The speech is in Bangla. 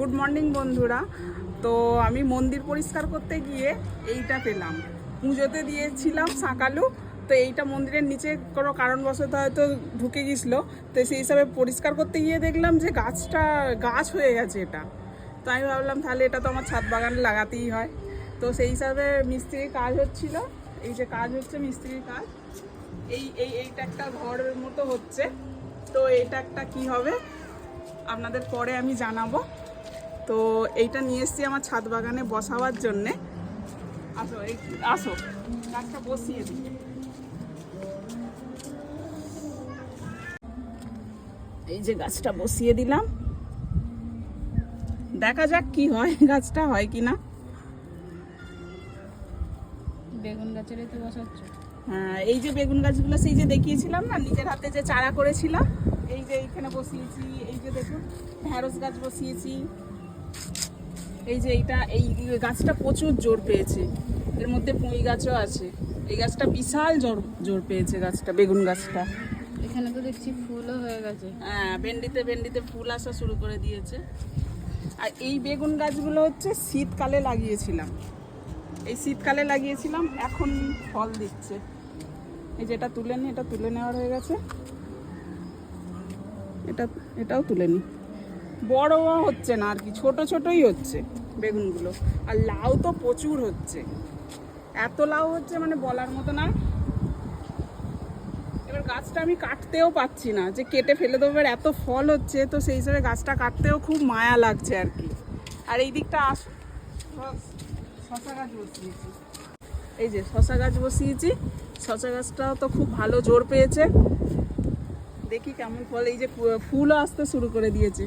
গুড মর্নিং বন্ধুরা। তো আমি মন্দির পরিষ্কার করতে গিয়ে এইটা পেলাম, পুজোতে দিয়েছিলাম শাকালু। তো এইটা মন্দিরের নিচে কোনো কারণবশত হয়তো ঢুকে গেছিলো, তো সেই হিসাবে পরিষ্কার করতে গিয়ে দেখলাম যে গাছ হয়ে গেছে এটা। তো আমি ভাবলাম তাহলে এটা তো আমার ছাদ বাগানে লাগাতেই হয়। তো সেই হিসাবে মিস্ত্রির কাজ হচ্ছিল, এই যে কাজ হচ্ছে মিস্ত্রির কাজ, এইটা একটা ঘরের মতো হচ্ছে। তো এইটা একটা কি হবে আপনাদের পরে আমি জানাবো। তো এইটা নিয়ে এসছি আমার ছাদ বাগানে বসাবার জন্যে। আসো আসো গাছটা বসিয়ে দিই। এই যে গাছটা বসিয়ে দিলাম, দেখা যাক কি হয়, গাছটা হয় কিনা। বেগুন গাছেরই তো বসাচ্ছ? হ্যাঁ, এই যে বেগুন গাছগুলো সেই যে দেখিয়েছিলাম না, নিজের হাতে যে চারা করেছিলাম, এই যে এইখানে বসিয়েছি। এই যে দেখুন ঢেঁড়স গাছ বসিয়েছি। এই যে এই গাছটা প্রচুর জোর পেয়েছে, এর মধ্যে পুঁই গাছও আছে। এই গাছটা বিশাল জোর পেয়েছে, গাছটা বেগুন গাছটা। এখানে তো দেখছি ফুলও হয়ে গেছে। হ্যাঁ, ভেন্ডিতে ফুল আসা শুরু করে দিয়েছে। আর এই বেগুন গাছগুলো হচ্ছে শীতকালে লাগিয়েছিলাম, এখন ফল দিচ্ছে। এই যে এটা তুলে নি, এটা তুলে নেওয়ার হয়ে গেছে। এটাও তুলে নি, বড় হচ্ছে না আর কি, ছোটই হচ্ছে বেগুনগুলো। আর লাউ তো প্রচুর হচ্ছে, এত লাউ হচ্ছে মানে বলার মতো না। এবার গাছটা আমি কাটতেও পাচ্ছি না, যে কেটে ফেলে দেবো, এবার এত ফল হচ্ছে। তো সেই হিসাবে গাছটা কাটতেও খুব মায়া লাগছে আর কি। আর এই দিকটা শশা গাছ বসিয়েছি, এই যে শশা গাছ বসিয়েছি। শশা গাছটাও তো খুব ভালো জোর পেয়েছে, দেখি কেমন ফল। এই যে ফুলও আসতে শুরু করে দিয়েছে।